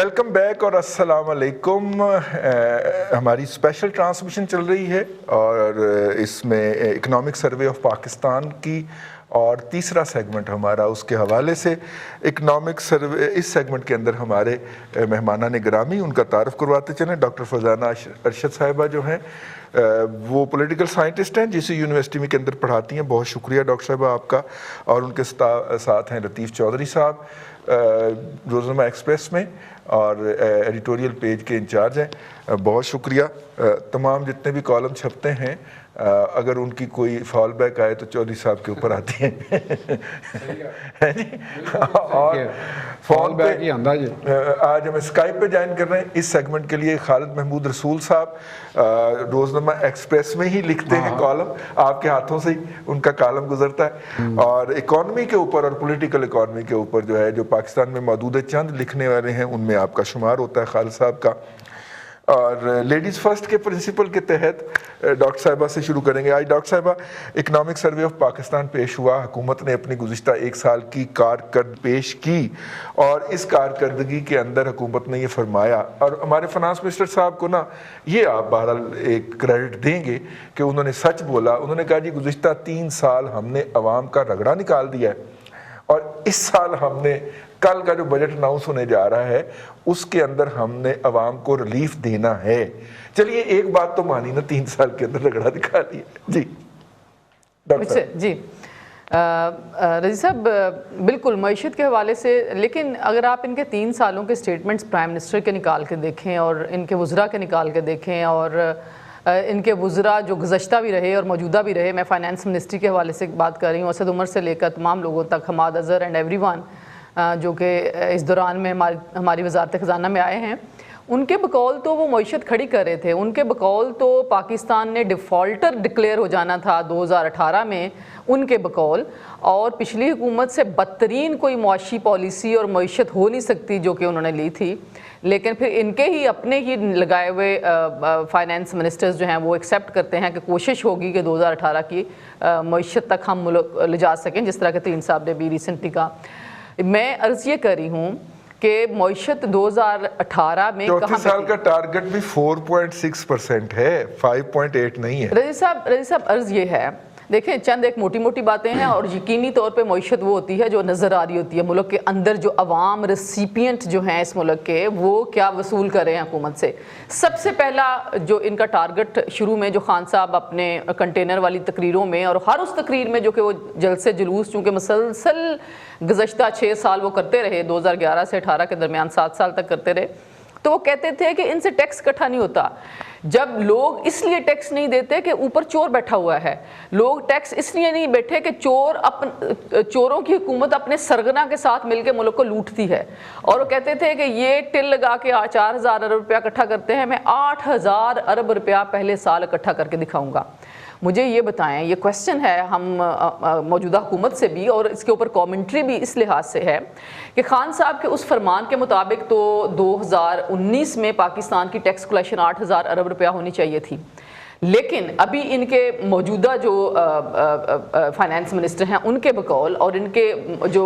Welcome back और अस्सलाम वालेकुम। हमारी स्पेशल ट्रांसमिशन चल रही है और इसमें इकनॉमिक सर्वे ऑफ पाकिस्तान की और तीसरा सेगमेंट हमारा उसके हवाले से इकनॉमिक सर्वे। इस सेगमेंट के अंदर हमारे मेहमानान गिरामी उनका तारफ़ करवाते चलें। डॉक्टर फरजाना अरशद साहिबा जो हैं वो पॉलिटिकल साइंटिस्ट हैं जिस यूनिवर्सिटी के अंदर पढ़ाती हैं। बहुत शुक्रिया डॉक्टर साहिबा आपका। और उनके साथ हैं लतीफ़ चौधरी साहब रोज़नामा एक्सप्रेस में और एडिटोरियल पेज के इंचार्ज हैं। बहुत शुक्रिया। तमाम जितने भी कॉलम छपते हैं अगर उनकी कोई फॉल बैक आए तो चौधरी साहब के ऊपर आती है जी। और फॉल बैक ही आंदा जी। आज हम स्काइप पे ज्वाइन कर रहे हैं इस सेगमेंट के लिए। खालिद महमूद रसूल साहब रोज़नामा एक्सप्रेस में ही लिखते हैं कॉलम, आपके हाथों से ही उनका कॉलम गुजरता है। और इकॉनमी के ऊपर और पॉलिटिकल इकॉनमी के ऊपर जो है जो पाकिस्तान में मौजूद चंद लिखने वाले हैं उनमें आपका शुमार होता है खालिद साहब का। और लेडीज़ फर्स्ट के प्रिंसिपल के तहत डॉक्टर साहिबा से शुरू करेंगे। आज डॉक्टर साहिबा, इकनॉमिक सर्वे ऑफ पाकिस्तान पेश हुआ। हुकूमत ने अपनी गुज़िश्ता एक साल की कारकर्द पेश की और इस कारकर्दगी के अंदर हुकूमत ने ये फरमाया, और हमारे फाइनेंस मिनिस्टर साहब को ना ये आप बहरहाल एक क्रेडिट देंगे कि उन्होंने सच बोला। उन्होंने कहा जी गुज़िश्ता 3 साल हमने अवाम का रगड़ा निकाल दिया है और इस साल हमने कल का जो बजट अनाउंस होने जा रहा है उसके अंदर हमने अवाम को रिलीफ देना है। चलिए एक बात तो मानी ना, 3 साल के अंदर रगड़ा दिखा दिया जी। डॉक्टर जी रजी साहब, बिल्कुल मईशत के हवाले से। लेकिन अगर आप इनके 3 सालों के स्टेटमेंट्स प्राइम मिनिस्टर के निकाल के देखें और इनके वज़रा के निकाल के देखें और इनके वज़रा जो गुज़श्ता भी रहे और मौजूदा भी रहे, मैं फाइनेंस मिनिस्ट्री के हवाले से बात कर रही हूँ, असद उमर से लेकर तमाम लोगों तक, हमाद अज़हर एंड एवरीवन जो कि इस दौरान में हमारी वज़ारत ख़ज़ाना में आए हैं, उनके बकौल तो वो मईशत खड़ी कर रहे थे। उनके बकौल तो पाकिस्तान ने डिफ़ॉल्टर डिक्लेयर हो जाना था 2018 में उनके बकौल, और पिछली हुकूमत से बदतरीन कोई मुआशी पॉलिसी और मईशत हो नहीं सकती जो कि उन्होंने ली थी। लेकिन फिर इनके ही अपने ही लगाए हुए फाइनेंस मिनिस्टर्स जो हैं वो एक्सेप्ट करते हैं कि कोशिश होगी कि 2018 की मईशत तक हम मुल्क ले जा सकें, जिस तरह के तीन साहब ने भी रिसेंटली कहा। मैं अर्ज़ ये कर रही हूँ कि मईशत 2018 में चौथे साल का टारगेट भी 4.6% है, 5.8 नहीं है। रजी साहब अर्ज़ ये है, देखें चंद एक मोटी मोटी बातें हैं और यकीनी तौर पे मईशत वो होती है जो नज़र आ रही होती है। मुल्क के अंदर जो अवाम रेसिपिएंट जो हैं इस मुल्क के, वो क्या वसूल कर रहे हैं हुकूमत से। सबसे पहला जो इनका टारगेट शुरू में जो खान साहब अपने कंटेनर वाली तकरीरों में और हर उस तकरीर में जो कि वो जलसे जुलूस चूँकि मुसलसल गुज़श्ता 6 साल वो करते रहे, 2011 से 18 के दरमियान 7 साल तक करते रहे, तो वो कहते थे कि इनसे टैक्स इकट्ठा नहीं होता। जब लोग इसलिए टैक्स नहीं देते कि ऊपर चोर बैठा हुआ है, लोग टैक्स इसलिए नहीं बैठे कि चोरों की हुकूमत अपने सरगना के साथ मिलकर मुल्क को लूटती है। और वो कहते थे कि ये टिल लगा के 4000 अरब रुपया इकट्ठा करते हैं, मैं 8000 अरब रुपया पहले साल इकट्ठा करके दिखाऊंगा। मुझे ये बताएं, ये क्वेश्चन है हम मौजूदा हुकूमत से भी, और इसके ऊपर कमेंट्री भी इस लिहाज से है कि खान साहब के उस फरमान के मुताबिक तो 2019 में पाकिस्तान की टैक्स कलेक्शन 8000 अरब रुपया होनी चाहिए थी, लेकिन अभी इनके मौजूदा जो फाइनेंस मिनिस्टर हैं उनके बकौल और इनके जो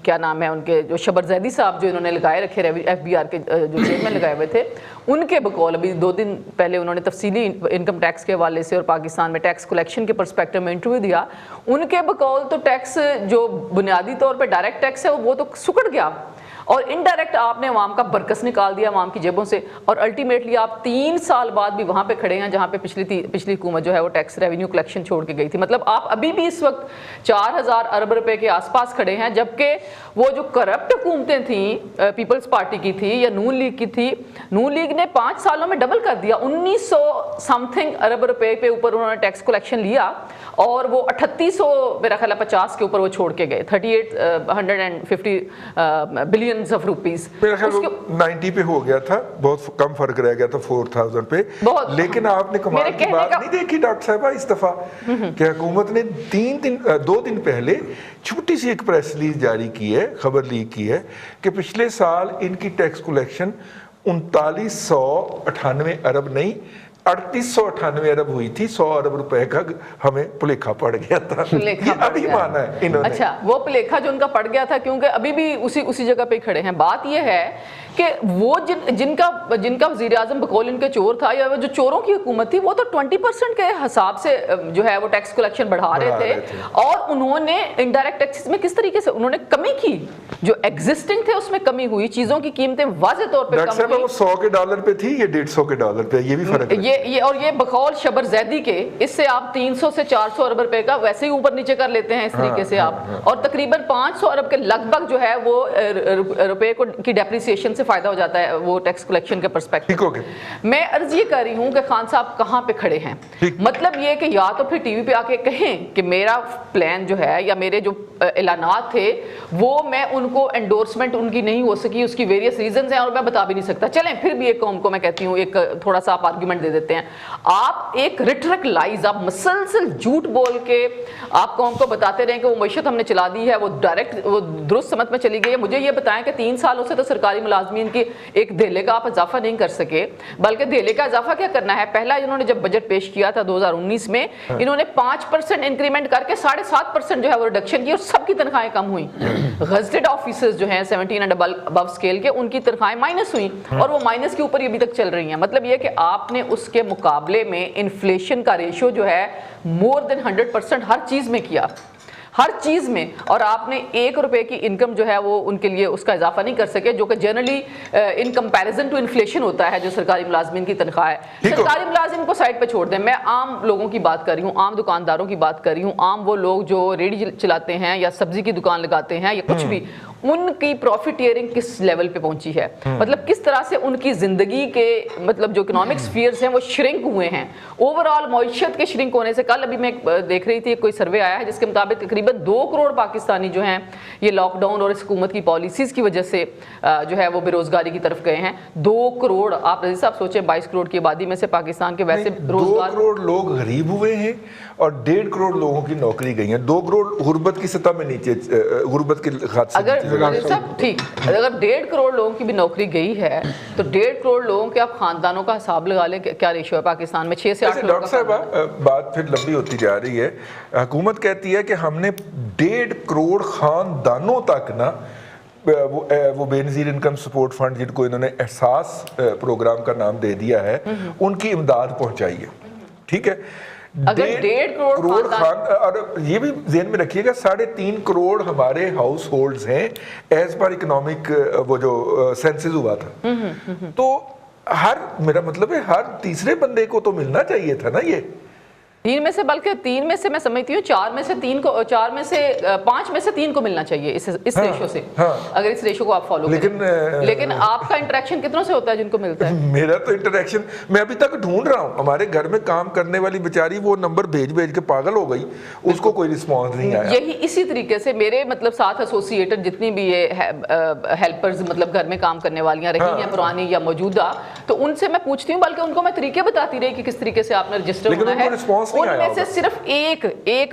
क्या नाम है उनके जो शबर जैदी साहब जो इन्होंने लगाए रखे FBR के जो चेयरमैन लगाए हुए थे, उनके बकौल अभी 2 दिन पहले उन्होंने तफसीली इनकम टैक्स के हवाले से और पाकिस्तान में टैक्स कलेक्शन के पर्सपेक्टिव में इंटरव्यू दिया। उनके बकौल तो टैक्स जो बुनियादी तौर पर डायरेक्ट टैक्स है वो तो सुकड़ गया और इनडायरेक्ट आपने अवाम का बरकस निकाल दिया अवाम की जेबों से, और अल्टीमेटली आप 3 साल बाद भी वहाँ पे खड़े हैं जहाँ पे पिछली हुकूमत जो है वो टैक्स रेवेन्यू कलेक्शन छोड़ के गई थी। मतलब आप अभी भी इस वक्त 4000 अरब रुपए के आसपास खड़े हैं, जबकि वो जो करप्ट हुकूमतें थी पीपल्स पार्टी की थी या नून लीग की थी, नून लीग ने 5 सालों में डबल कर दिया। 1900 समथिंग अरब रुपए पे ऊपर उन्होंने टैक्स कलेक्शन लिया और वो 3800 मेरा ख्याल 50 के ऊपर वो छोड़ के गए, 3850 बिलियन ऑफ रुपीस। मेरा ख्याल 90 पे हो गया था, बहुत कम फर्क रह गया था 4000 पे। लेकिन आपने कमाल की बात नहीं देखी डॉक्टर साहबा इस दफा कि हुकूमत ने 2 दिन पहले छोटी सी एक प्रेस रिलीज जारी की है, खबर लीक की है कि पिछले साल इनकी टैक्स कलेक्शन 3998 अरब नहीं 3898 अरब हुई थी। 100 अरब रुपए का हमें पुलेखा पड़ गया था। ये अभी माना है इन्होंने। अच्छा, वो पुलेखा जो उनका पड़ गया था क्योंकि अभी भी उसी जगह पे खड़े हैं। बात ये है کہ وہ جن کا وزیر اعظم بقول ان کے چور تھا یا جو چوروں کی حکومت تھی وہ تو 20% کے حساب سے جو ہے وہ ٹیکس کلیکشن بڑھا رہے تھے اور انہوں نے انڈائریکٹ ٹیکسز میں کس طریقے سے انہوں نے کمی کی, جو ایگزسٹنگ تھے اس میں کمی ہوئی, چیزوں کی قیمتیں واضح طور پہ کم ہوئی. وہ $100 پہ تھی, یہ $150 پہ, یہ بھی فرق ہے. یہ اور یہ بقول شبر زیدی کے اس سے آپ 300 سے 400 ارب روپے کا ویسے ہی اوپر نیچے کر لیتے ہیں اس طریقے سے آپ, اور تقریباً 500 ارب کے لگ بھگ جو ہے وہ روپے کی ڈیپریسیشن سے فائدہ ہو جاتا ہے وہ ٹیکس کلیکشن کے پرسپیکٹو. میں عرض یہ کر رہی ہوں کہ خان صاحب کہاں پہ کھڑے ہیں, مطلب یہ کہ یا تو پھر ٹی وی پہ آ کے کہیں کہ میرا پلان جو ہے یا میرے جو اعلانات تھے وہ میں ان کو انڈورسمنٹ ان کی نہیں ہو سکی, اس کی ویریس ریزنز ہیں اور میں بتا بھی نہیں سکتا. چلیں پھر بھی ایک قوم کو میں کہتی ہوں ایک تھوڑا سا آپ آرگیومنٹ دے دیتے ہیں. آپ ایک ریٹرک لائز, آپ مسلسل جھوٹ بول کے آپ قوم کو بتاتے رہیں کہ وہ معیشت ہم نے چلا دی ہے, وہ ڈائریکٹ وہ درست سمت میں چلی گئی ہے. مجھے یہ بتائیں کہ 3 سالوں سے تو سرکاری ملازمین کی ایک دھیلے کا آپ اضافہ نہیں کر سکے, بلکہ دھیلے کا اضافہ کیا کرنا ہے, پہلا انہوں نے جب بجٹ پیش کیا تھا 2019 میں انہوں نے 5% انکریمنٹ کر کے 7.5% جو ہے وہ ریڈکشن کی اور سب کی تنخواہیں کم ہوئیں. گزٹڈ آفیسرز جو ہیں 17 اینڈ ابو اسکیل کے, ان کی تنخواہیں مائنس ہوئیں اور وہ مائنس کے اوپر ابھی تک چل رہی ہیں. مطلب یہ کہ آپ نے اس کے مقابلے میں انفلیشن کا ریشو جو ہے مور دین 100% ہر چیز میں کیا, ہر چیز میں, اور آپ نے $1 کی انکم جو ہے وہ ان کے لیے اس کا اضافہ نہیں کر سکے, جو کہ generally in comparison to inflation ہوتا ہے جو سرکاری ملازمین کی تنخواہ ہے. سرکاری ملازم کو سائڈ پہ چھوڑ دیں, میں عام لوگوں کی بات کر رہی ہوں, عام دکانداروں کی بات کر رہی ہوں, عام وہ لوگ جو ریڑھی چلاتے ہیں یا سبزی کی دکان لگاتے ہیں یا کچھ بھی, ان کی پروفیٹیئرنگ کس لیول پہ پہنچی ہے, مطلب کس طرح سے ان کی زندگی کے مطلب جو اکنامک سفیئرز ہیں وہ شرنک ہوئے ہیں اوور آل معیشت کے شرنک ہونے سے. کل ابھی میں دیکھ رہی تھی کوئی سروے آیا ہے جس کے مطابق تقریباً 2 کروڑ پاکستانی جو ہیں یہ لاک ڈاؤن اور اس حکومت کی پالیسیز کی وجہ سے جو ہے وہ بے روزگاری کی طرف گئے ہیں. 2 کروڑ, آپ رضی صاحب سوچیں 22 کروڑ کی آبادی میں سے پاکستان کے ویسے 2 کروڑ لوگ غریب ہوئے ہیں اور 1.5 کروڑ لوگوں کی نوکری گئی ہیں. 2 کروڑ غربت کی سطح میں نیچے, غربت کے خط سے اگر سب ٹھیک, اگر 1.5 کروڑ لوگوں کی بھی نوکری گئی ہے تو 1.5 کروڑ لوگوں کے آپ خاندانوں کا حساب لگا لیں کیا ریشو ہے پاکستان میں, 6 سے 8 ڈاکٹر صاحب بات پھر لمبی ہوتی جا رہی ہے. حکومت کہتی ہے کہ ہم نے 1.5 کروڑ خاندانوں تک نا وہ بے نظیر انکم سپورٹ فنڈ جن کو انہوں نے احساس پروگرام کا نام دے دیا ہے ان کی امداد پہنچائی ہے. ٹھیک ہے, اگر 1.5 کروڑ اور یہ بھی ذہن میں رکھیے گا 3.5 کروڑ ہمارے ہاؤس ہولڈز ہیں ایز پر اکنامک وہ جو سینسز ہوا تھا, تو میرا مطلب ہے ہر تیسرے بندے کو تو ملنا چاہیے تھا نا یہ 3 میں سے, بلکہ 3 میں سے میں سمجھتی ہوں 4 میں سے 3 کو, 4 میں سے 5 میں سے 3 کو ملنا چاہیے اس ریشو سے, اگر اس ریشو کو آپ فالو کریں. لیکن آپ کا انٹریکشن کتنوں سے ہوتا ہے جن کو ملتا ہے؟ میرا تو انٹریکشن میں ابھی تک ڈھونڈ رہا ہوں. ہمارے گھر میں کام کرنے والی بیچاری وہ نمبر بھیج کے پاگل ہو گئی, اس کو کوئی رسپانس نہیں آیا. یہی اسی طریقے سے میرے مطلب ساتھ ایسوسیٹڈ جتنی بھی یہ ہیلپرز مطلب گھر میں کام کرنے والیاں رہی ہیں پرانی یا موجودہ, تو ان سے میں پوچھتی ہوں, بلکہ ان کو میں طریقے بتاتی رہی کہ کس طریقے سے آپ نے رجسٹر ہونا ہے. ان میں سے صرف ایک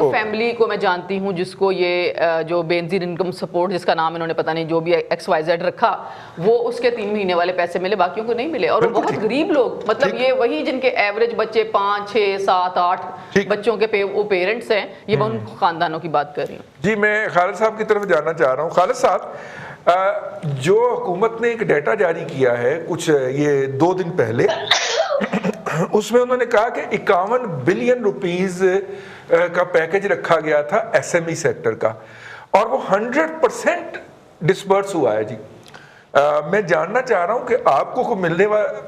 فیملی کو میں جانتی ہوں جس کو یہ جو بے نظیر انکم سپورٹ, جس کا نام انہوں نے پتہ نہیں جو بھی XYZ رکھا, وہ اس کے 3 مہینے والے پیسے ملے, باقیوں کو نہیں ملے. اور وہ بہت غریب لوگ, مطلب یہ وہی جن کے ایوریج بچے 5 6 7 8 بچوں کے وہ پیرنٹس ہیں, یہ میں ان خاندانوں کی بات کر رہی ہوں. جی میں خالد صاحب کی طرف جانا چاہ رہا ہوں. خالد صاحب, جو حکومت نے ایک ڈیٹا جاری کیا ہے کچھ یہ 2 دن پہلے, اس میں انہوں نے کہا کہ 51 بلین روپیز کا پیکج رکھا گیا تھا SME سیکٹر کا, اور وہ 100% ڈسبرس ہوا ہے. جی میں جاننا چاہ رہا ہوں کہ آپ کو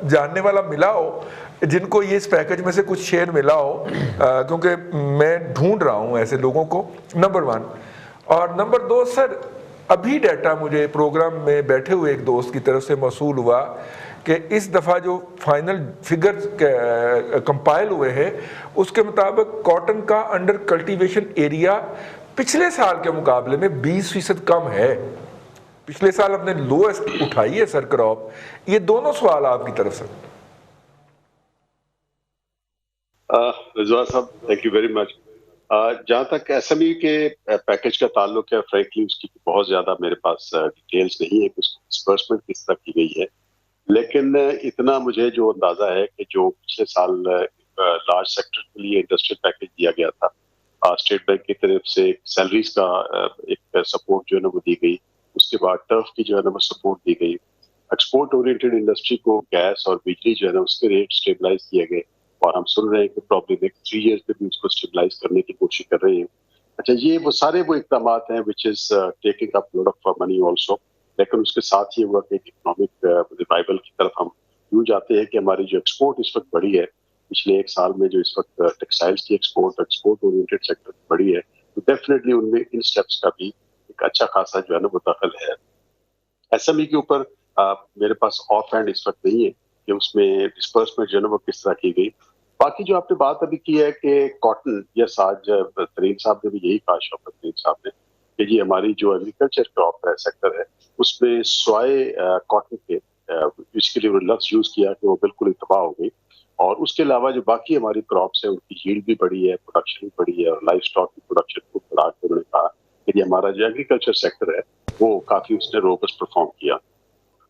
جاننے والا ملا ہو جن کو یہ اس پیکج میں سے کچھ شیئر ملا ہو, کیونکہ میں ڈھونڈ رہا ہوں ایسے لوگوں کو, نمبر 1. اور نمبر 2 سر, ابھی ڈیٹا مجھے پروگرام میں بیٹھے ہوئے ایک دوست کی طرف سے موصول ہوا کہ اس دفعہ جو فائنل فگر کمپائل ہوئے ہیں اس کے مطابق کاٹن کا انڈر کلٹیویشن ایریا پچھلے سال کے مقابلے میں 20% کم ہے. پچھلے سال ہم نے لوسٹ اٹھائی ہے سر کراپ. یہ دونوں سوال آپ کی طرف سے. رضوان صاحب تھینک یو ویری مچ. جہاں تک SME کے پیکج کا تعلق ہے, فرینکلی اس کی بہت زیادہ میرے پاس ڈیٹیلز نہیں ہے کہ اس کی ڈسبرسمنٹ کس طرح کی گئی ہے, لیکن اتنا مجھے جو اندازہ ہے کہ جو پچھلے سال لارج سیکٹر کے لیے انڈسٹریل پیکج دیا گیا تھا, اسٹیٹ بینک کی طرف سے سیلریز کا ایک سپورٹ جو ہے نا وہ دی گئی, اس کے بعد ٹرف کی جو ہے نا وہ سپورٹ دی گئی, एक्सपोर्ट ओरिएंटेड इंडस्ट्री को गैस और बिजली जो है ना उसके रेट स्टेबलाइज किए गए और हम सुन रहे हैं कि प्रॉब्लम नेक्स्ट 3 years में भी उसको स्टेबलाइज करने की कोशिश कर रहे हैं। अच्छा, ये वो सारे वो इकदाम हैं which is taking up lot of money also, लेकिन उसके साथ ही हुआ कि इकोनॉमिक रिवाइवल की तरफ हम यूँ जाते हैं कि हमारी जो एक्सपोर्ट इस वक्त बढ़ी है, पिछले 1 साल में जो इस वक्त टेक्सटाइल्स की एक्सपोर्ट ओरिएंटेड सेक्टर बढ़ी है, तो डेफिनेटली उनमें इन स्टेप्स का भी एक अच्छा खासा जो है ना वो दखल है। एसएमई के ऊपर मेरे पास ऑफ हैंड इस वक्त नहीं है कि उसमें डिस्पर्समेंट जो है ना वो किस तरह की गई। बाकी जो आपने बात अभी की है कि कॉटन, यस, आज तरीन साहब ने भी यही कहा, शौकत तरीन साहब ने, कि जी हमारी जो एग्रीकल्चर क्रॉप है सेक्टर है उसमें सॉय कॉटन के जिसके लिए लफ्ज यूज किया कि वो बिल्कुल तबाह हो गई, और उसके अलावा जो बाकी हमारी क्रॉप्स है उनकी यील्ड भी बढ़ी है, प्रोडक्शन भी बढ़ी है, और लाइफ स्टॉक की प्रोडक्शन को बढ़ा के उन्होंने कहा कि हमारा जो एग्रीकल्चर सेक्टर है वो काफी उसने रोबस्ट परफॉर्म किया।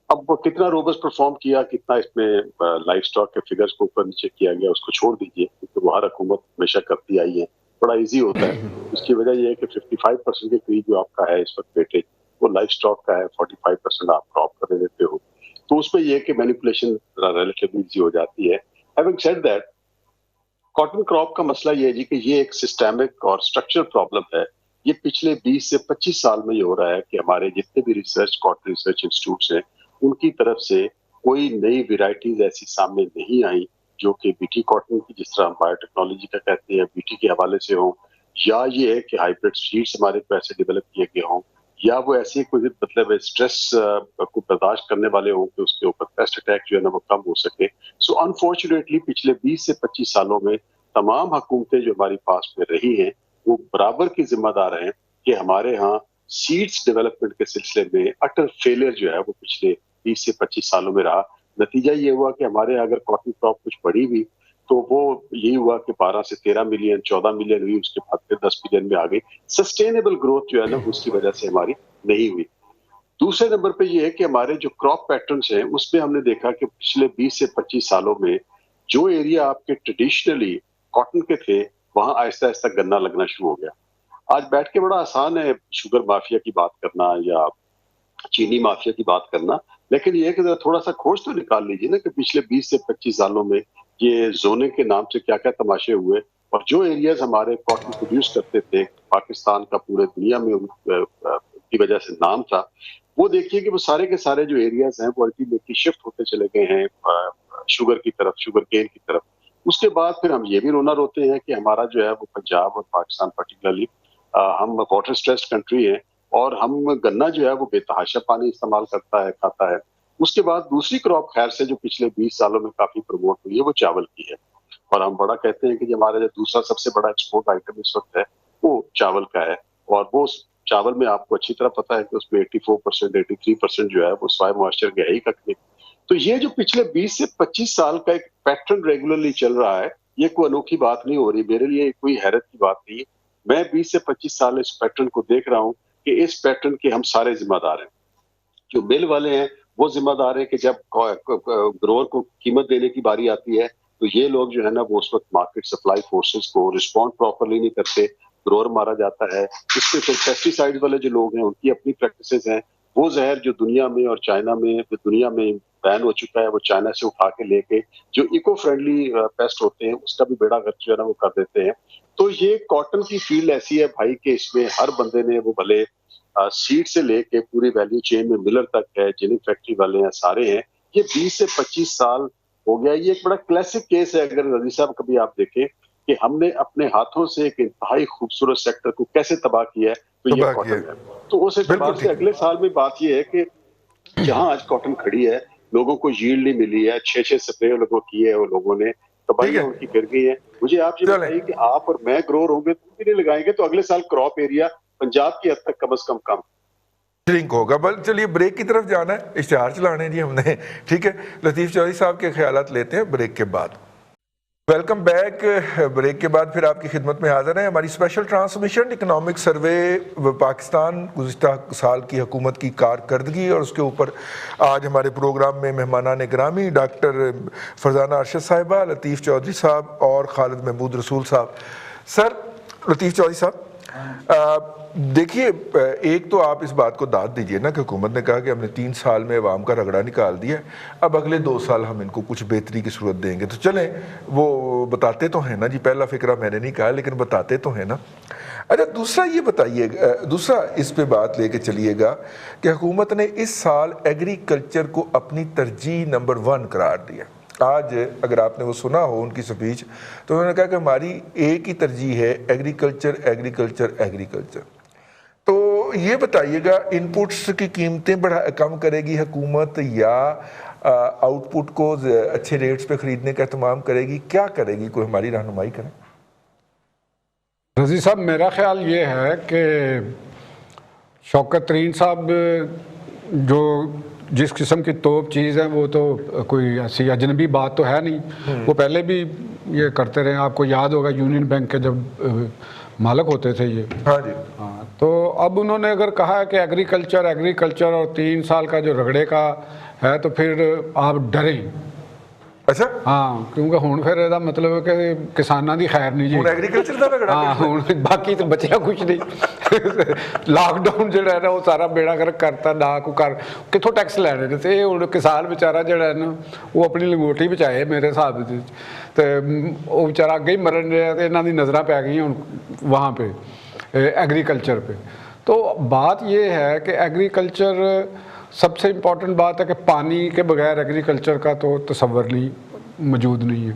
अब वो कितना रोबस्ट परफॉर्म किया, कितना इसमें लाइफ स्टॉक के फिगर्स को ऊपर नीचे किया गया उसको छोड़ दीजिए, क्योंकि वो हर हुकूमत हमेशा करती आई है, बड़ा इजी होता है। उसकी वजह यह है कि 55% के करीब जो आपका है इस वक्त वेटेज वो लाइफ स्टॉक का है, 45% आप क्रॉप कर देते हो, तो उसमें यह है कि मैनिपुलेशन रिलेटिवली इजी हो जाती है। Having said that, cotton crop का मसला ये है जी कि ये एक सिस्टमिक और स्ट्रक्चरल प्रॉब्लम है। ये पिछले 20 से 25 साल में ये हो रहा है कि हमारे जितने भी कॉटन रिसर्च इंस्टीट्यूट्स हैं उनकी तरफ से कोई नई वेराइटीज ऐसी सामने नहीं आई जो कि बीटी कॉटन की, जिस तरह हम बायोटेक्नोलॉजी का कहते हैं, बीटी के हवाले से हो, या ये है कि हाइब्रिड सीड्स हमारे को ऐसे डेवलप किए गए हों, या वो ऐसे कोई मतलब स्ट्रेस को बर्दाश्त करने वाले हों कि उसके ऊपर पेस्ट अटैक जो है ना वो कम हो सके। सो अनफॉर्चुनेटली पिछले 20 से 25 सालों में तमाम हुकूमतें जो हमारी पास में रही हैं वो बराबर की जिम्मेदार हैं कि हमारे यहाँ सीड्स डेवलपमेंट के सिलसिले में अटर फेलियर जो है वो पिछले 20 से 25 सालों में रहा। नतीजा ये हुआ कि हमारे यहाँ अगर कॉटन क्रॉप कुछ बढ़ी हुई तो वो यही हुआ कि 12 से 13 मिलियन 14 मिलियन हुई, उसके बाद फिर 10 मिलियन में आ गई। सस्टेनेबल ग्रोथ जो है ना उसकी वजह से हमारी नहीं हुई। दूसरे नंबर पे ये है कि हमारे जो क्रॉप पैटर्न्स हैं उसमें हमने देखा कि पिछले 20 से 25 सालों में जो एरिया आपके ट्रेडिशनली कॉटन के थे वहां आहिस्ता आहिस्ता गन्ना लगना शुरू हो गया। आज बैठ के बड़ा आसान है शुगर माफिया की बात करना या चीनी माफिया की बात करना, लेकिन ये है कि थोड़ा सा खोज तो निकाल लीजिए ना कि पिछले 20 से 25 सालों में ये जोने के नाम से क्या क्या तमाशे हुए, और जो एरियाज हमारे कॉटन प्रोड्यूस करते थे, पाकिस्तान का पूरे दुनिया में की वजह से नाम था, वो देखिए कि वो सारे के सारे जो एरियाज हैं वो अल्टीमेटली शिफ्ट होते चले गए हैं शुगर की तरफ, शुगर केन की तरफ। उसके बाद फिर हम ये भी रोना रोते हैं कि हमारा जो है वो पंजाब और पाकिस्तान पर्टिकुलरली हम वाटर स्ट्रेस्ड कंट्री है और हम गन्ना जो है वो बेतहाशा पानी इस्तेमाल करता है, खाता है। उसके बाद दूसरी क्रॉप खैर से जो पिछले 20 सालों में काफी प्रमोट हुई है वो चावल की है, और हम बड़ा कहते हैं कि हमारा जो दूसरा सबसे बड़ा एक्सपोर्ट आइटम इस वक्त है वो चावल का है, और वो चावल में आपको अच्छी तरह पता है कि उसमें 84% 83% जो है वो सॉइल मॉइस्चर गया ही कखनी। तो ये जो पिछले 20 से 25 साल का एक पैटर्न रेगुलरली चल रहा है, ये कोई अनोखी बात नहीं हो रही, मेरे लिए कोई हैरत की बात नहीं है। मैं 20 से 25 साल इस पैटर्न को देख रहा हूँ कि इस पैटर्न के हम सारे जिम्मेदार हैं। जो मिल वाले हैं वो जिम्मेदार है कि जब ग्रोअर को कीमत देने की बारी आती है तो ये लोग जो है ना वो उस वक्त मार्केट सप्लाई फोर्सेस को रिस्पॉन्ड प्रॉपरली नहीं करते, ग्रोअर मारा जाता है। इसके फिर पेस्टिसाइड वाले जो लोग हैं उनकी अपनी प्रैक्टिसेस हैं, वो जहर जो दुनिया में और चाइना में, जो दुनिया में बैन हो चुका है, वो चाइना से उठा के लेके जो इको फ्रेंडली पेस्ट होते हैं उसका भी बेड़ा गर्क जो है ना वो कर देते हैं। तो ये कॉटन की फील्ड ऐसी है भाई कि इसमें हर बंदे ने, वो भले सीड से लेके पूरी वैल्यू चेन में मिलर तक है, जिनिंग फैक्ट्री वाले हैं, सारे हैं, ये 20 से 25 साल हो गया। ये एक बड़ा क्लासिक केस है, अगर रजी साहब कभी आप देखें कि हमने अपने हाथों से एक इंतहाई खूबसूरत सेक्टर को कैसे तबाह किया है, तो ये कॉटन है। तो उस एतबार से अगले साल में बात ये है कि जहां आज कॉटन खड़ी है, लोगों को यील्ड नहीं मिली है, 6 स्प्रे लोगों किए है, वो लोगों ने तबाही उनकी गिर गई है। मुझे आप ये बताइए कि आप और मैं ग्रोअर होंगे तो भी नहीं लगाएंगे, तो अगले साल क्रॉप एरिया पंजाब की हद तक कम से कम श्रिंक होगा। बल चलिए ब्रेक की तरफ जाना है, इश्तिहार चलाने जी हमने, ठीक है। लतीफ़ चौधरी साहब के ख्यालात लेते हैं ब्रेक के बाद। Welcome back. ब्रेक के बाद फिर आपकी खिदमत में हाजिर है हमारी स्पेशल ट्रांसमिशन इकनॉमिक सर्वे पाकिस्तान गुज़िश्ता साल की हुकूमत की कारकर्दगी, और उसके ऊपर आज हमारे प्रोग्राम में मेहमानान ग्रामी डॉक्टर फरजाना अरशद साहिबा, लतीफ़ चौधरी साहब और खालिद महमूद रसूल साहब। सर, लतीफ़ चौधरी साहब, देखिए, एक तो आप इस बात को दाद दीजिए ना कि हुकूमत ने कहा कि हमने 3 साल में अवाम का रगड़ा निकाल दिया, अब अगले 2 साल हम इनको कुछ बेहतरी की सूरत देंगे। तो चलें, वो बताते तो हैं ना जी, पहला फिक्रा मैंने नहीं कहा लेकिन बताते तो हैं ना। अच्छा, दूसरा ये बताइए, दूसरा इस पे बात लेके चलिएगा कि हुकूमत ने इस साल एग्रीकल्चर को अपनी तरजीह नंबर 1 करार दिया। आज अगर आपने वो सुना हो उनकी स्पीच, तो उन्होंने कहा कि हमारी एक ही तरजीह है, एग्रीकल्चर एग्रीकल्चर एग्रीकल्चर। तो ये बताइएगा, इनपुट्स की कीमतें कम करेगी हुकूमत या आउटपुट को अच्छे रेट्स पे खरीदने का एहतमाम करेगी, क्या करेगी? कोई हमारी रहनुमाई करें। रज़ी साहब, मेरा ख्याल ये है कि शौकत तरीन साहब जो जिस किस्म की तोप चीज़ है वो तो कोई ऐसी अजनबी बात तो है नहीं, वो पहले भी ये करते रहे। आपको याद होगा यूनियन बैंक के जब मालिक होते थे ये। हाँ जी। हाँ, तो अब उन्होंने अगर कहा है कि एग्रीकल्चर एग्रीकल्चर और 3 साल का जो रगड़े का है, तो फिर आप डरें। अच्छा, हाँ, क्योंकि हुण फिर ਇਹਦਾ मतलब है कि किसानां दी खैर नहीं जी। ਹੁਣ ਐਗਰੀਕਲਚਰ ਦਾ ਰਗੜਾ हाँ, हुण बाकी तो बचिया कुछ नहीं। लॉकडाउन ਜਿਹੜਾ ਹੈ ਨਾ ਉਹ ਸਾਰਾ ਬੇੜਾ ਗਰਕ ਕਰਤਾ, ਨਾ ਕੋ ਕਰ ਕਿੱਥੋਂ ਟੈਕਸ ਲੈਣੇ ਨੇ। ਤੇ ਇਹ ਹੁਣ ਕਿਸਾਨ ਵਿਚਾਰਾ ਜਿਹੜਾ ਹੈ ਨਾ ਉਹ ਆਪਣੀ ਲੰਗੋਟੀ ਬਚਾਏ ਮੇਰੇ ਹਿਸਾਬ ਦੇ ਵਿੱਚ, ਤੇ ਉਹ ਵਿਚਾਰਾ ਅੱਗੇ ਹੀ ਮਰਨ ਰਿਹਾ ਤੇ ਇਹਨਾਂ ਦੀ ਨਜ਼ਰਾਂ ਪੈ ਗਈਆਂ ਹੁਣ वहाँ पे एग्रीकल्चर पे। तो बात ये है कि एग्रीकल्चर सबसे इम्पॉर्टेंट बात है कि पानी के बगैर एग्रीकल्चर का तो तसव्वुर नहीं मौजूद नहीं है।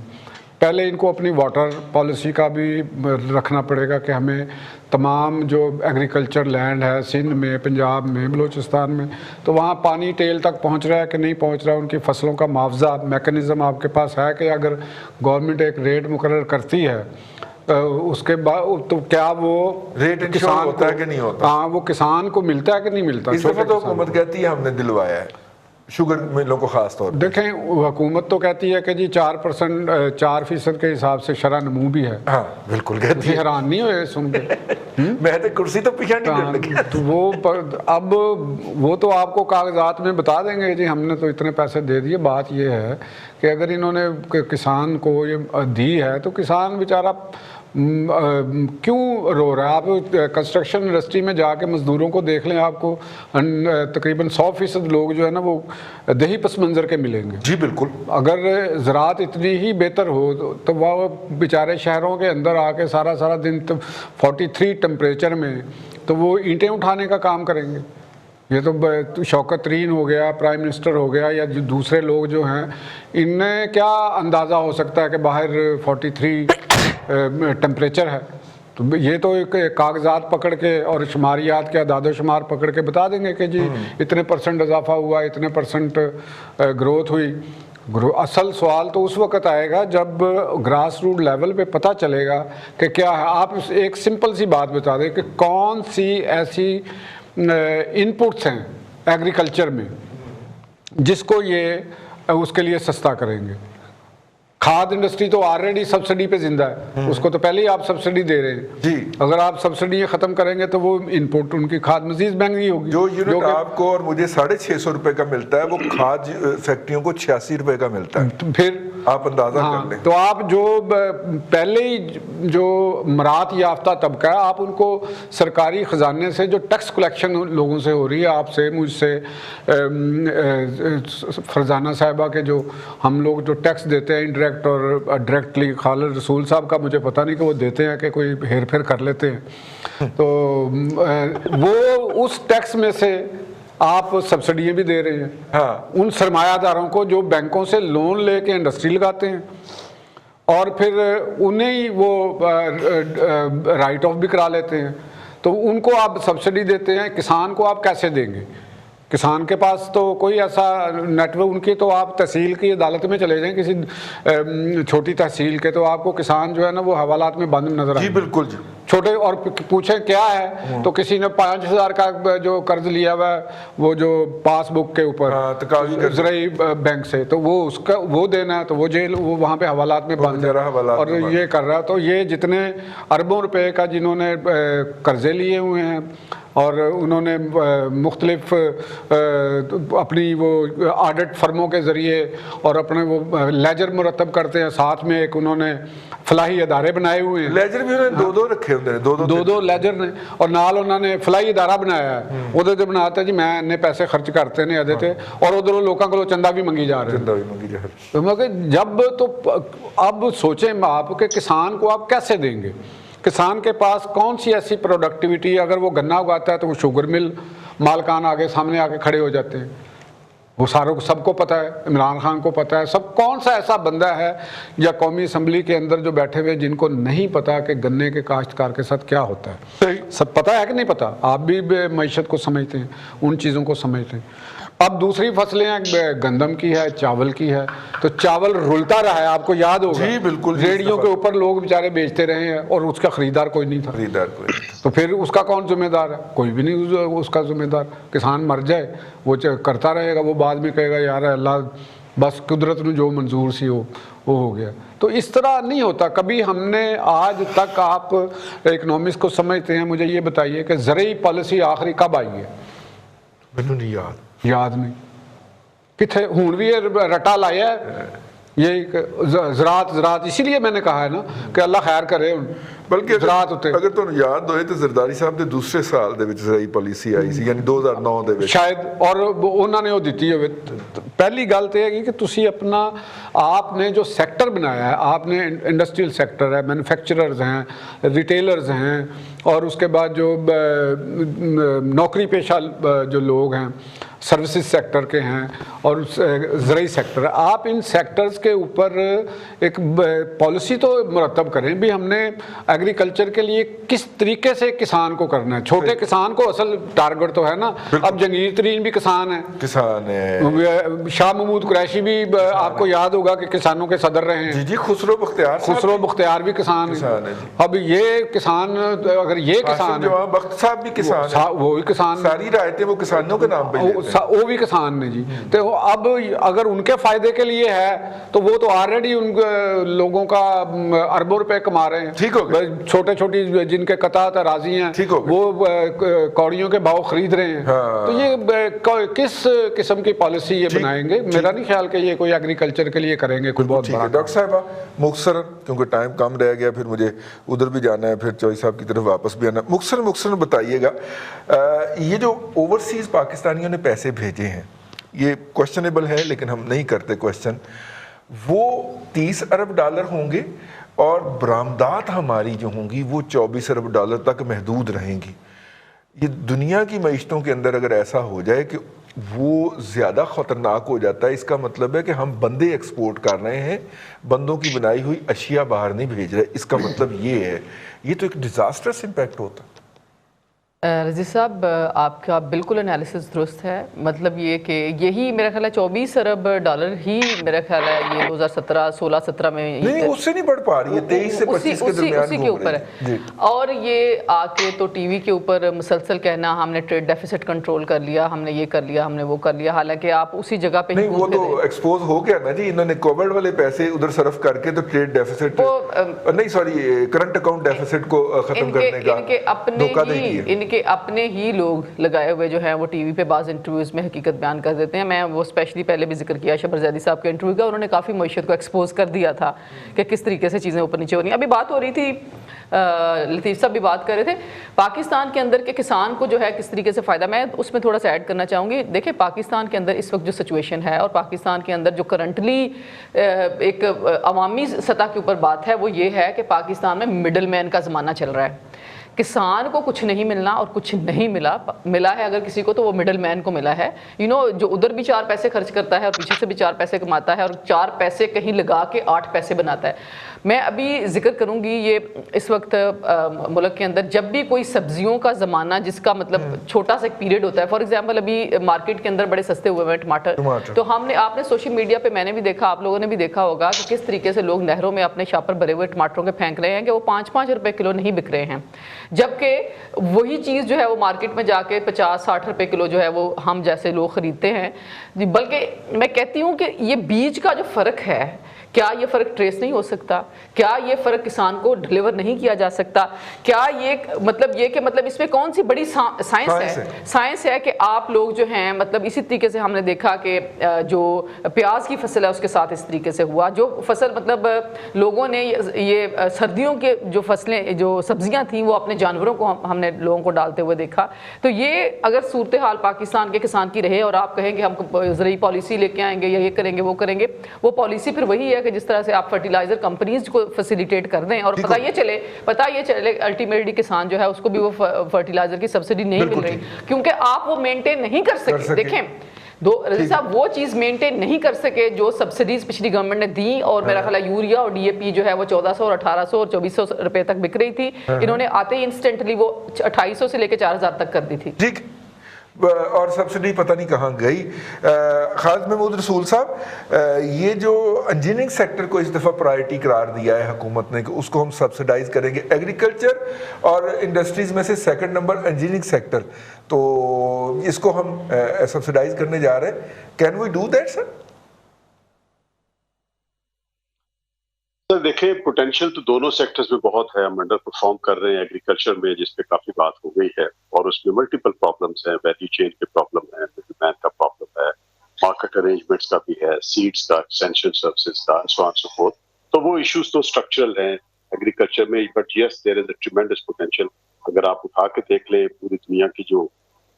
पहले इनको अपनी वाटर पॉलिसी का भी रखना पड़ेगा कि हमें तमाम जो एग्रीकल्चर लैंड है सिंध में, पंजाब में, बलूचिस्तान में, तो वहाँ पानी टेल तक पहुँच रहा है कि नहीं पहुँच रहा है। उनकी फसलों का मुआवजा मैकेनिज़्म आपके पास है कि अगर गवर्नमेंट एक रेट मुकर्रर करती है उसके बाद तो क्या वो रेट किसान होता है कि नहीं होता? हाँ, वो किसान को मिलता है कि नहीं मिलता? इस दफा तो हुकूमत कहती है हमने दिलवाया है शुगर मिलों को खास तौर पर। देखें, हुकूमत तो कहती है कि जी 4% के हिसाब से शरह नमू भी है। हाँ बिल्कुल कहती है। हैरान नहीं हुए सुन के? मैं तो कुर्सी तो पीछे नहीं करने लगी। तो अब वो तो आपको कागजात में बता देंगे जी हमने तो इतने पैसे दे दिए। बात ये है कि अगर इन्होंने किसान को ये दी है तो किसान बेचारा क्यों रो रहा है? आप कंस्ट्रक्शन इंडस्ट्री में जाके मज़दूरों को देख लें, आपको तकरीबन 100% लोग जो है ना वो दही पस मंज़र के मिलेंगे। जी बिल्कुल। अगर ज़राअत इतनी ही बेहतर हो तो वह बेचारे शहरों के अंदर आके सारा दिन तो 43 टेम्परेचर में तो वो ईंटें उठाने का काम करेंगे। ये तो शौकत तरीन हो गया, प्राइम मिनिस्टर हो गया, या जो दूसरे लोग जो हैं, इनमें क्या अंदाज़ा हो सकता है कि बाहर 43 टेम्परेचर है? तो ये तो एक कागजात पकड़ के और शुमारियात के अदाद शुमार पकड़ के बता देंगे कि जी इतने % इजाफा हुआ, इतने % ग्रोथ हुई। असल सवाल तो उस वक्त आएगा जब ग्रास रूट लेवल पे पता चलेगा कि क्या है। आप एक सिंपल सी बात बता दें कि कौन सी ऐसी इनपुट्स हैं एग्रीकल्चर में जिसको ये उसके लिए सस्ता करेंगे। खाद इंडस्ट्री तो ऑलरेडी सब्सिडी पे जिंदा है, उसको तो पहले ही आप सब्सिडी दे रहे हैं जी। अगर आप सब्सिडी खत्म करेंगे तो वो इनपुट उनकी खाद मजीद महंगी होगी। जो यूनिट आपको और मुझे 650 रुपए का मिलता है वो खाद फैक्ट्रियों को 86 रुपए का मिलता है। तो फिर आप अंदाजा कर लें। तो आप जो पहले ही जो मरात याफ्ता तबका है, आप उनको सरकारी खजाने से जो टैक्स कलेक्शन लोगों से हो रही है, आपसे, मुझसे, फरजाना साहिबा के जो हम लोग जो टैक्स देते हैं इंडायरेक्ट और डायरेक्टली, खालिद रसूल साहब का मुझे पता नहीं कि वो देते हैं कि कोई हेर फेर कर लेते हैं। तो वो उस टैक्स में से आप सब्सिडियाँ भी दे रहे हैं। हाँ। उन सरमायादारों को जो बैंकों से लोन लेके इंडस्ट्री लगाते हैं और फिर उन्हें ही वो राइट ऑफ भी करा लेते हैं, तो उनको आप सब्सिडी देते हैं। किसान को आप कैसे देंगे? किसान के पास तो कोई ऐसा नेटवर्क, उनकी तो आप तहसील की अदालत में चले जाएं, किसी छोटी तहसील के, तो आपको किसान जो है ना वो हवालात में बंद नजर आए। जी बिल्कुल जी। छोटे, और पूछें क्या है तो किसी ने 5000 का जो कर्ज लिया हुआ है वो जो पासबुक के ऊपर ज़राई बैंक से, तो वो उसका वो देना है तो वो जेल, वो वहाँ पे हवालात में बंद है और ये कर रहा है। तो ये जितने अरबों रुपए का जिन्होंने कर्जे लिए हुए हैं اور انہوں نے مختلف اپنی وہ آڈٹ فرموں کے ذریعے اور اپنے وہ لیجر مرتب کرتے ہیں، ساتھ میں ایک انہوں نے فلاحی ادارے بنائے ہوئے ہیں، لیجر بھی انہوں نے دو رکھے ہوتے ہیں، دو لیجر نے، اور نال انہوں نے فلاحی ادارہ بنایا ہے، وہ تو بناتا ہے جی میں نے پیسے خرچ کرتے نے ادے تھے، اور ادھر لوگوں کو چندہ بھی منگی جا رہے ہیں۔ تو جب تو اب سوچیں آپ کہ کسان کو آپ کیسے دیں گے؟ کسان کے پاس کون سی ایسی پروڈکٹیوٹی، اگر وہ گنا اگاتا ہے تو وہ شوگر مل مالکان آگے سامنے آ کے کھڑے ہو جاتے ہیں، وہ ساروں کو سب کو پتہ ہے، عمران خان کو پتہ ہے، سب کون سا ایسا بندہ ہے یا قومی اسمبلی کے اندر جو بیٹھے ہوئے جن کو نہیں پتہ کہ گنے کے کاشتکار کے ساتھ کیا ہوتا ہے؟ سب پتہ ہے کہ نہیں پتہ؟ آپ بھی معیشت کو سمجھتے ہیں، ان چیزوں کو سمجھتے ہیں۔ اب دوسری فصلیں ہیں، گندم کی ہے، چاول کی ہے، تو چاول رلتا رہا ہے، آپ کو یاد ہوگا جی بالکل، ریڑیوں کے اوپر لوگ بیچارے بیچتے رہے ہیں اور اس کا خریدار کوئی نہیں تھا، تو پھر اس کا کون ذمہ دار ہے؟ کوئی بھی نہیں اس کا ذمہ دار۔ کسان مر جائے وہ کرتا رہے گا، وہ بعد میں کہے گا یار اللہ بس قدرت نے جو منظور سی وہ ہو گیا۔ تو اس طرح نہیں ہوتا کبھی۔ ہم نے آج تک، آپ اکنامکس کو سمجھتے ہیں، مجھے یہ بتائیے کہ زرعی پالیسی آخری کب آئی ہے؟ مینوں نہیں یاد نہیں، کتنے ہوں بھی رٹا لایا ہے یہ زراعت، اسی لیے میں نے کہا ہے نا کہ اللہ خیر کرے۔ بلکہ زراعت ہوتے اگر تمہیں یاد ہوئے تو زرداری صاحب نے دوسرے سال دے وچ زرعی پالیسی آئی سی، یعنی 2009 دے وچ شاید، اور انہوں نے وہ دیتی ہے۔ پہلی گل تو یہ ہے کہ تسی اپنا آپ نے جو سیکٹر بنایا ہے، آپ نے انڈسٹریل سیکٹر ہے، مینوفیکچررز ہیں، ریٹیلرز ہیں، اور اس کے بعد جو نوکری پیشہ جو لوگ ہیں سروسز سیکٹر کے ہیں اور زرعی سیکٹر، آپ ان سیکٹرز کے اوپر ایک پالیسی تو مرتب کریں بھی ہم نے ایگریکلچر کے لیے کس طریقے سے کسان کو کرنا ہے۔ چھوٹے کسان کو اصل ٹارگٹ تو ہے نا، اب جنگیر ترین بھی کسان ہے، شاہ محمود قریشی بھی آپ کو یاد ہوگا کہ کسانوں کے صدر رہے ہیں، جی خسرو بختیار بھی کسان ہیں۔ اب یہ کسان، اگر یہ کسان ہے، بخت صاحب بھی کسان ہیں، وہ بھی کسان، ساری رعایتیں وہ کسانوں کے نام پہ، وہ بھی کسان نے جی۔ تو اب اگر ان کے فائدے کے لیے ہے تو وہ تو آلریڈی ان لوگوں کا اربوں روپے کما رہے ہیں، ٹھیک ہو گیا، چھوٹے چھوٹی جن کے قطعات اراضی ہیں وہ کوڑیوں کے بھاؤ خرید رہے ہیں۔ تو یہ کس قسم کی پالیسی یہ بنائیں گے؟ میرا نہیں خیال کہ یہ کوئی ایگریکلچر کے لیے کریں گے کوئی بہت بڑا۔ ڈاکٹر صاحبہ مختصر، کیونکہ ٹائم کم رہ گیا، پھر مجھے ادھر بھی جانا ہے، پھر چوئی صاحب کی طرف واپس بھی آنا، مختصر بتائیے گا یہ جو اوورسیز پاکستانیوں نے پیسے بھیجے ہیں، یہ کوشچنیبل ہے لیکن ہم نہیں کرتے کوشچن، وہ 30 ارب ڈالر ہوں گے اور برآمدات ہماری جو ہوں گی وہ 24 ارب ڈالر تک محدود رہیں گی۔ یہ دنیا کی معیشتوں کے اندر اگر ایسا ہو جائے کہ وہ زیادہ خطرناک ہو جاتا ہے، اس کا مطلب ہے کہ ہم بندے ایکسپورٹ کر رہے ہیں، بندوں کی بنائی ہوئی اشیاء باہر نہیں بھیج رہے، اس کا مطلب یہ ہے، یہ تو ایک ڈیزاسٹرس امپیکٹ ہوتا ہے۔ رضی صاحب آپ کا بالکل انالیسس درست ہے، مطلب یہ کہ یہی میرا خیال ہے 24 ارب ڈالر ہی میرا خیال ہے یہ 2017 16-17 میں نہیں اس سے نہیں بڑھ پا رہی ہے، 23 سے 25 کے درمیان اسی کے اوپر ہے۔ اور یہ آ کے تو ٹی وی کے اوپر مسلسل کہنا ہم نے ٹریڈ ڈیفیسٹ کنٹرول کر لیا، ہم نے یہ کر لیا، ہم نے وہ کر لیا، حالانکہ آپ اسی جگہ پہ نہیں، وہ تو ایکسپوز ہو گیا نا جی، انہوں نے کووڈ والے پیسے ادھر صرف کر کے تو ٹریڈ ڈیفیسٹ نہیں سوری کرنٹ اکاؤنٹ ڈیفیسٹ کو ختم کرنے کا دھوکہ دے کیا، ان کے اپنے ہی لوگ لگائے ہوئے جو ہیں وہ ٹی وی پہ بعض انٹرویوز میں حقیقت بیان کر دیتے ہیں۔ میں وہ اسپیشلی پہلے بھی ذکر کیا شبر زیدی صاحب کے انٹرویو کا، انہوں نے کافی معیشت کو ایکسپوز کر دیا تھا کہ کس طریقے سے چیزیں اوپر نیچے ہو رہی ہیں۔ ابھی بات ہو رہی تھی، لطیف صاحب بھی بات کر رہے تھے پاکستان کے اندر کے کسان کو جو ہے کس طریقے سے فائدہ، میں اس میں تھوڑا سا ایڈ کرنا چاہوں گی۔ دیکھیں پاکستان کے اندر اس وقت جو سچویشن ہے اور پاکستان کے اندر جو کرنٹلی ایک عوامی سطح کے اوپر بات ہے وہ یہ ہے کہ پاکستان میں مڈل مین کا زمانہ چل رہا ہے۔ کسان کو کچھ نہیں ملنا اور کچھ نہیں ملا ہے اگر کسی کو تو وہ مڈل مین کو ملا ہے، جو ادھر بھی 4 پیسے خرچ کرتا ہے اور پیچھے سے بھی 4 پیسے کماتا ہے اور 4 پیسے کہیں لگا کے 8 پیسے بناتا ہے۔ میں ابھی ذکر کروں گی یہ اس وقت ملک کے اندر جب بھی کوئی سبزیوں کا زمانہ جس کا مطلب چھوٹا سا ایک پیریڈ ہوتا ہے، فار ایگزامپل ابھی مارکیٹ کے اندر بڑے سستے ہوئے ہیں ٹماٹر، تو آپ نے سوشل میڈیا پہ میں نے بھی دیکھا، آپ لوگوں نے بھی دیکھا ہوگا کہ کس طریقے سے لوگ نہروں میں اپنے شاپر بھرے ہوئے ٹماٹروں کے پھینک رہے ہیں کہ وہ 5-5 روپے کلو نہیں بک رہے ہیں، جبکہ وہی چیز جو ہے وہ مارکیٹ میں جا کے 50-60 روپے کلو جو ہے وہ ہم جیسے لوگ خریدتے ہیں۔ بلکہ میں کہتی ہوں کہ یہ بیج کا جو فرق ہے क्या ये फ़र्क ट्रेस नहीं हो सकता? क्या ये फ़र्क किसान को डिलीवर नहीं किया जा सकता? क्या ये मतलब ये कि मतलब इसमें कौन सी बड़ी साइंस है कि आप लोग जो हैं मतलब इसी तरीके से हमने देखा कि जो प्याज की फसल है उसके साथ इस तरीके से हुआ, जो फसल मतलब लोगों ने ये सर्दियों के जो फसलें जो सब्जियां थी वो अपने जानवरों को हमने लोगों को डालते हुए देखा। तो ये अगर सूरत हाल पाकिस्तान के किसान की रहे और आप कहें कि हम ज़रूरी पॉलिसी लेके आएंगे या ये करेंगे वो करेंगे, वो पॉलिसी फिर वही है कि जिस तरह से आप फर्टिलाइजर कंपनीज को फैसिलिटेट कर दें और पता ये चले अल्टीमेटली किसान जो है उसको भी वो फर्टिलाइजर की सब्सिडी नहीं मिल रही क्योंकि आप वो मेंटेन नहीं कर सके। देखें रजी साहब वो चीज़ मेंटेन नहीं कर सके जो सब्सिडीज पिछली गवर्नमेंट ने दी, और मेरा ख्याल है यूरिया और डीएपी जो है वो 1400 और 1800 और 2400 रुपए तक बिक रही थी। इन्होंने आते ही इंस्टेंटली वो 2800 से लेकर 4000 तक कर दी थी। ठीक, और सब्सिडी पता नहीं कहाँ गई। खालिद महमूद रसूल साहब, ये जो इंजीनियरिंग सेक्टर को इस दफ़ा प्रायोरिटी करार दिया है हुकूमत ने कि उसको हम सब्सिडाइज करेंगे, एग्रीकल्चर और इंडस्ट्रीज़ में से सेकंड नंबर इंजीनियरिंग सेक्टर, तो इसको हम सब्सिडाइज करने जा रहे हैं। Can we do that sir? Sir देखिए, पोटेंशियल तो दोनों सेक्टर्स में बहुत है। हम अंडर परफॉर्म कर रहे हैं एग्रीकल्चर में, जिस पे काफी बात हो गई है, और उसमें मल्टीपल प्रॉब्लम्स हैं, वैल्यू चेन के प्रॉब्लम है, डिमांड का प्रॉब्लम है, मार्केट अरेंजमेंट्स का भी है, सीड्स का, एक्सटेंशन सर्विसेज का, सो ऑन सो फोर्थ। तो वो इश्यूज तो स्ट्रक्चरल हैं एग्रीकल्चर में, but yes there is a tremendous potential. अगर आप उठा के देख ले पूरी दुनिया की जो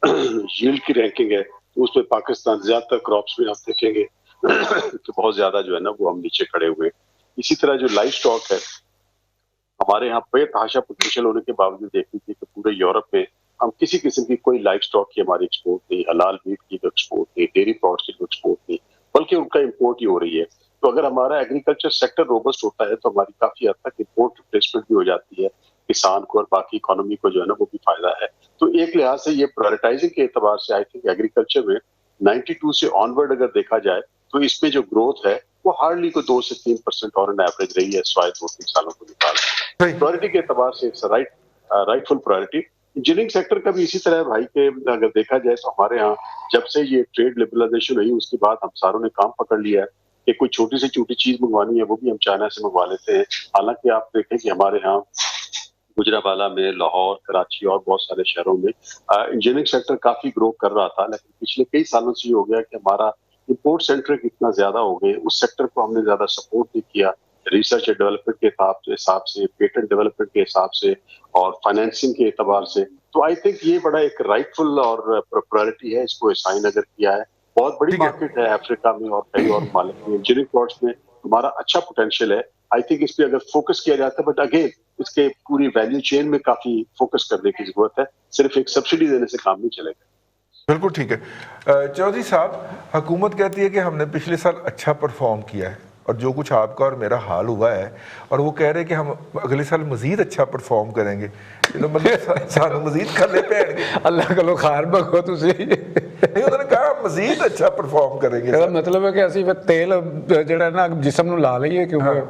यील्ड की रैंकिंग है, तो उसमें पाकिस्तान ज्यादातर क्रॉप्स में आप देखेंगे कि बहुत ज्यादा जो है ना वो हम नीचे खड़े हुए। इसी तरह जो लाइव स्टॉक है हमारे यहाँ बेतहाशा पोटेंशियल होने के बावजूद देख लीजिए कि पूरे यूरोप में हम किसी किस्म की कोई लाइव स्टॉक की हमारी एक्सपोर्ट नहीं, हलाल मीट की तो एक्सपोर्ट नहीं, डेयरी प्रोडक्ट्स की तो एक्सपोर्ट नहीं, बल्कि उनका इम्पोर्ट ही हो रही है। तो अगर हमारा एग्रीकल्चर सेक्टर रोबस्ट होता है तो हमारी काफी हद तक इम्पोर्ट रिप्लेसमेंट भी हो जाती है, किसान को और बाकी इकोनॉमी को जो है ना वो भी फायदा है। तो एक लिहाज से ये प्रायोरिटाइजिंग के एतबार से आई थिंक एग्रीकल्चर में 92 से ऑनवर्ड अगर देखा जाए तो इसमें जो ग्रोथ है वो हार्डली को 2 से 3% और एवरेज रही है स्वाय 2-3 सालों को निकाल। प्रायोरिटी के एतबार से it's rightful priority. Engineering sector का भी इसी तरह है भाई के, अगर देखा जाए तो हमारे यहाँ जब से ये ट्रेड लिबरलाइजेशन हुई उसके बाद हम सारों ने काम पकड़ लिया है कि कोई छोटी से छोटी चीज मंगवानी है वो भी हम चाइना से मंगवा लेते हैं। हालांकि आप देखें कि हमारे यहाँ गुजरावाला में, लाहौर, कराची और बहुत सारे शहरों में इंजीनियरिंग सेक्टर काफी ग्रो कर रहा था, लेकिन पिछले कई सालों से ये हो गया कि हमारा इंपोर्ट सेंटर इतना ज्यादा हो गए, उस सेक्टर को हमने ज्यादा सपोर्ट नहीं किया रिसर्च एंड डेवलपमेंट के हिसाब से, पेटेंट डेवलपमेंट के हिसाब से और फाइनेंसिंग के एतबार से। तो आई थिंक ये बड़ा एक राइटफुल और प्रायोरिटी है, इसको असाइन अगर किया है। बहुत बड़ी मार्केट है अफ्रीका में और कई और मालिक में, इंजीनियरिंग प्रोडक्ट्स में हमारा अच्छा पोटेंशियल है। आई थिंक इस पे अगर फोकस किया जाता है, बट अगेन इसके पूरी वैल्यू चेन में काफी फोकस करने की जरूरत है, सिर्फ एक सब्सिडी देने से काम नहीं चलेगा। बिल्कुल ठीक है। चौधरी साहब, हुकूमत कहती है कि हमने पिछले साल अच्छा परफॉर्म किया है और जो कुछ आपका और मेरा हाल हुआ है, और वो कह रहे हैं कि हम अगले साल मजीद अच्छा परफॉर्म करेंगे, मतलब सानू मजीद खले पैणगे। अल्लाह कलो खार बखो तुसी। नहीं, उन्होंने कहा मजीद अच्छा परफॉर्म करेंगे। ਇਹਦਾ ਮਤਲਬ ਹੈ ਕਿ ਅਸੀਂ ਫਿਰ ਤੇਲ ਜਿਹੜਾ ਨਾ ਜਿਸਮ ਨੂੰ ਲਾ ਲਈਏ ਕਿਉਂਕਿ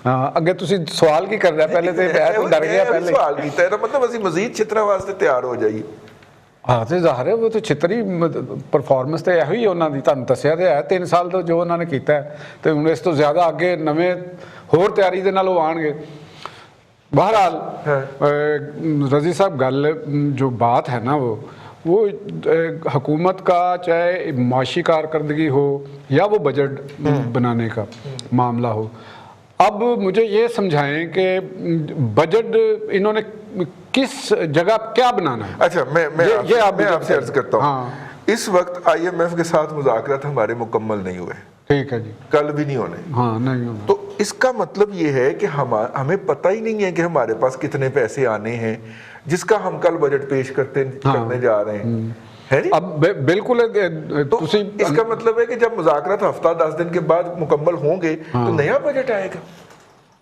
ਹਾਂ ਅੱਗੇ ਤੁਸੀਂ ਸਵਾਲ ਕੀ ਕਰ ਰਿਹਾ ਪਹਿਲੇ ਤੇ ਮੈਂ ਤਾਂ ਡਰ ਗਿਆ ਪਹਿਲੇ ਸਵਾਲ ਕੀਤਾ ਇਹਦਾ ਮਤਲਬ ਅਸੀਂ ਮਜ਼ੀਦ ਛਿੱਤਰਾਂ ਵਾਸਤੇ ਤਿਆਰ ਹੋ ਜਾਈਏ। ਹਾਂ ਤੇ ਜ਼ਾਹਰ ਹੈ ਉਹ ਤਾਂ ਛਿੱਤਰੀ ਪਰਫਾਰਮੈਂਸ ਤੇ ਇਹੋ ਹੀ ਉਹਨਾਂ ਦੀ ਤੁਹਾਨੂੰ ਦੱਸਿਆ ਤੇ ਹੈ 3 ਸਾਲ ਤੋਂ ਜੋ ਉਹਨਾਂ ਨੇ ਕੀਤਾ ਤੇ ਹੁਣ ਇਸ ਤੋਂ ਜ਼ਿਆਦਾ ਅੱਗੇ ਨਵੇਂ ਹੋਰ ਤਿਆਰੀ ਦੇ ਨਾਲ ਉਹ ਆਣਗੇ। बहरहाल रजी साहब गल जो बात है ना वो हुकूमत का चाहे माशी कारकर्दगी हो या वो बजट बनाने का मामला हो, अब मुझे ये समझाएं कि बजट इन्होंने किस जगह क्या बनाना है। अच्छा, मैं आपसे अर्ज करता हूँ। हाँ। इस वक्त IMF के साथ मुज़ाकरात हमारे मुकम्मल नहीं हुए, ठीक है जी, कल भी नहीं होने। हाँ, नहीं होने। तो इसका मतलब ये है कि हमें पता ही नहीं है कि हमारे पास कितने पैसे आने हैं जिसका हम कल बजट पेश करने जा रहे हैं, है नहीं? अब बिल्कुल तो इसका मतलब है कि जब मुज़ाकरात हफ्ता 10 दिन के बाद मुकम्मल होंगे तो नया बजट आएगा।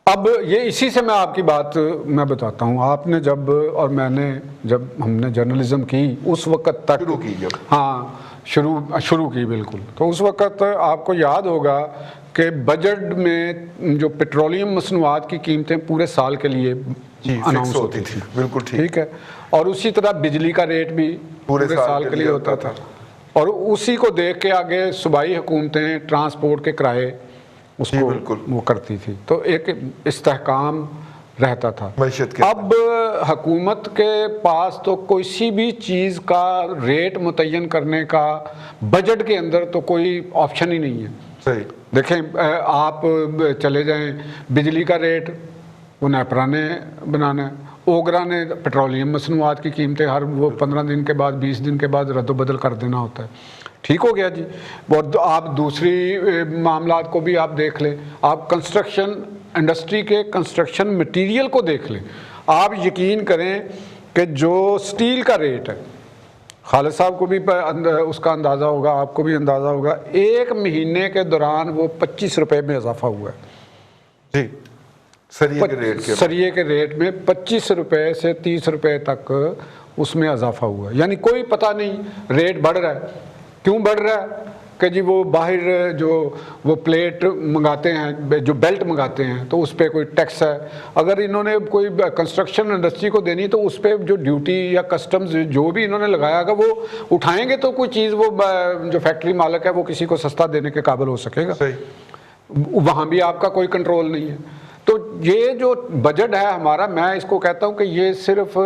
अब ये इसी से मैं आपकी बात मैं बताता हूँ। आपने जब और मैंने जब हमने जर्नलिज्म की उस वक़्त तक शुरू की, जब हाँ शुरू की बिल्कुल, तो उस वक़्त आपको याद होगा कि बजट में जो पेट्रोलियम मसनूआत की कीमतें पूरे साल के लिए अनाउंस होती थी, बिल्कुल ठीक है, और उसी तरह बिजली का रेट भी पूरे साल के लिए होता था, और उसी को देख के आगे सूबाई हुकूमतें ट्रांसपोर्ट के किराए اس جی کو بالکل وہ کرتی تھی، تو ایک استحکام رہتا تھا۔ معیشت کے اب حکومت کے پاس تو کسی بھی چیز کا ریٹ متعین کرنے کا بجٹ کے اندر تو کوئی آپشن ہی نہیں ہے۔ صحیح، دیکھیں آپ چلے جائیں، بجلی کا ریٹ وہ نیپرا نے بنانا ہے، اوگرا نے پیٹرولیم مصنوعات کی قیمتیں ہر وہ 15 دن کے بعد 20 دن کے بعد رد و بدل کر دینا ہوتا ہے۔ ٹھیک ہو گیا جی۔ اور آپ دوسری معاملات کو بھی آپ دیکھ لیں، آپ کنسٹرکشن انڈسٹری کے کنسٹرکشن مٹیریل کو دیکھ لیں، آپ یقین کریں کہ جو سٹیل کا ریٹ ہے، خالد صاحب کو بھی اس کا اندازہ ہوگا، آپ کو بھی اندازہ ہوگا، 1 مہینے کے دوران وہ 25 روپے میں اضافہ ہوا ہے۔ جی، سریے کے ریٹ کے سریے کے ریٹ میں 25 روپے سے 30 روپے تک اس میں اضافہ ہوا ہے، یعنی کوئی پتہ نہیں ریٹ بڑھ رہا ہے۔ کیوں بڑھ رہا ہے؟ کہ جی وہ باہر جو وہ پلیٹ منگاتے ہیں، جو بیلٹ منگاتے ہیں، تو اس پہ کوئی ٹیکس ہے۔ اگر انہوں نے کوئی کنسٹرکشن انڈسٹری کو دینی تو اس پہ جو ڈیوٹی یا کسٹمز جو بھی انہوں نے لگایا گا وہ اٹھائیں گے تو کوئی چیز وہ جو فیکٹری مالک ہے وہ کسی کو سستا دینے کے قابل ہو سکے گا۔ صحیح، وہاں بھی آپ کا کوئی کنٹرول نہیں ہے۔ تو یہ جو بجٹ ہے ہمارا، میں اس کو کہتا ہوں کہ یہ صرف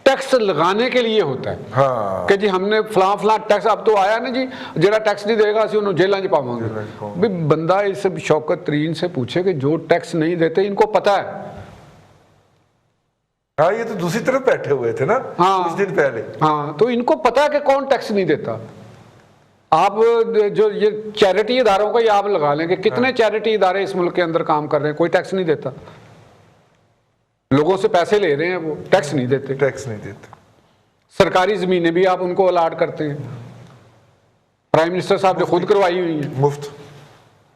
ٹیکس لگانے کے لیے ہوتا ہے۔ ہاں، کہ جی ہم نے فلاں ٹیکس، اب تو آیا نا جی، جڑا ٹیکس نہیں دے گا اسی انہوں جیلیں چ پاواں گے۔ بندہ اس شوکت ترین سے پوچھے کہ جو ٹیکس نہیں دیتے ان کو پتہ ہے۔ ہاں یہ تو دوسری طرف بیٹھے ہوئے تھے نا کچھ دن پہلے۔ ہاں تو ان کو پتہ ہے کہ کون ٹیکس نہیں دیتا۔ آپ جو یہ چیریٹی اداروں کا یہ آپ لگا لیں کہ کتنے چیریٹی ادارے اس ملک کے اندر کام کر رہے ہیں، کوئی ٹیکس نہیں دیتا، لوگوں سے پیسے لے رہے ہیں، وہ ٹیکس نہیں دیتے۔ ٹیکس نہیں دیتے۔ سرکاری زمینیں بھی آپ ان کو الاٹ کرتے ہیں، پرائم منسٹر صاحب نے خود کروائی ہوئی ہیں، مفت،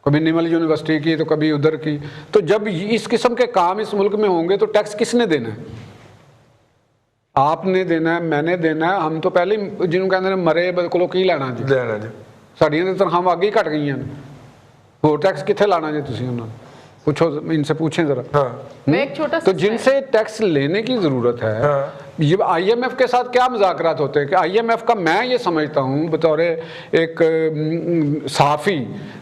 کبھی نیمل یونیورسٹی کی تو کبھی ادھر کی۔ تو جب اس قسم کے کام اس ملک میں ہوں گے تو ٹیکس کس نے دینا ہے؟ آپ نے دینا ہے، میں نے دینا ہے۔ ہم تو پہلے جنہوں کہتے ہیں مرے بلکلو کی لینا جی، لینا جی، ساڑیاں تنخواہ آگے ہی گھٹ گئی ہیں، وہ ٹیکس کتنے لانا جی تسی انہوں نے؟ پوچھو ان سے، پوچھیں ذرا۔ ہاں میں ایک چھوٹا تو جن سے ٹیکس لینے کی ضرورت ہے، یہ آئی ایم ایف کے ساتھ کیا مذاکرات ہوتے ہیں کہ آئی ایم ایف کا، میں یہ سمجھتا ہوں بطور ایک صحافی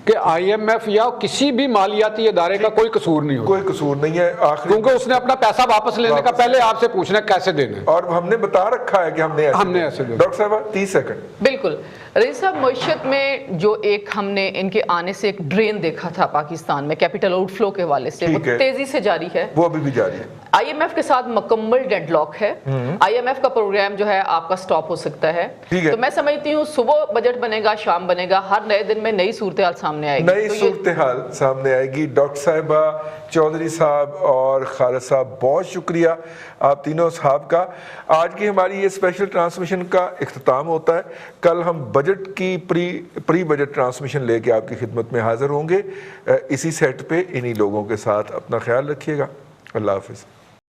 کہ آئی ایم ایف یا کسی بھی مالیاتی ادارے کا کوئی قصور نہیں ہوتا، کوئی قصور نہیں ہے آخری، کیونکہ اس نے اپنا پیسہ واپس لینے کا پہلے آپ سے پوچھنا ہے کیسے دینا ہے، اور ہم نے بتا رکھا ہے کہ ہم نے ایسے دینا۔ ڈاکٹر صاحبہ 30 سیکنڈ۔ بالکل رئیس صاحب، معیشت میں جو ایک ہم نے ان کے آنے سے ایک ڈرین دیکھا تھا پاکستان میں کیپٹل آؤٹ فلو کے حوالے سے، وہ تیزی سے جاری ہے، وہ ابھی بھی جاری ہے۔ آئی ایم ایف کے ساتھ مکمل ڈیڈ لاک ہے، آئی ایم ایف کا پروگرام جو ہے آپ کا سٹاپ ہو سکتا ہے۔ تو میں سمجھتی ہوں صبح بجٹ بنے گا، شام بنے گا، ہر نئے دن میں نئی صورتحال سامنے آئے گی، نئی صورتحال سامنے آئے گی۔ ڈاکٹر صاحبہ، چودھری صاحب اور خالد صاحب، بہت شکریہ آپ تینوں صاحب کا۔ آج کی ہماری یہ اسپیشل ٹرانسمیشن کا اختتام ہوتا ہے۔ کل ہم بجٹ کی پری بجٹ ٹرانسمیشن لے کے آپ کی خدمت میں حاضر ہوں گے، اسی سیٹ پہ انہی لوگوں کے ساتھ۔ اپنا خیال رکھیے گا، اللہ حافظ۔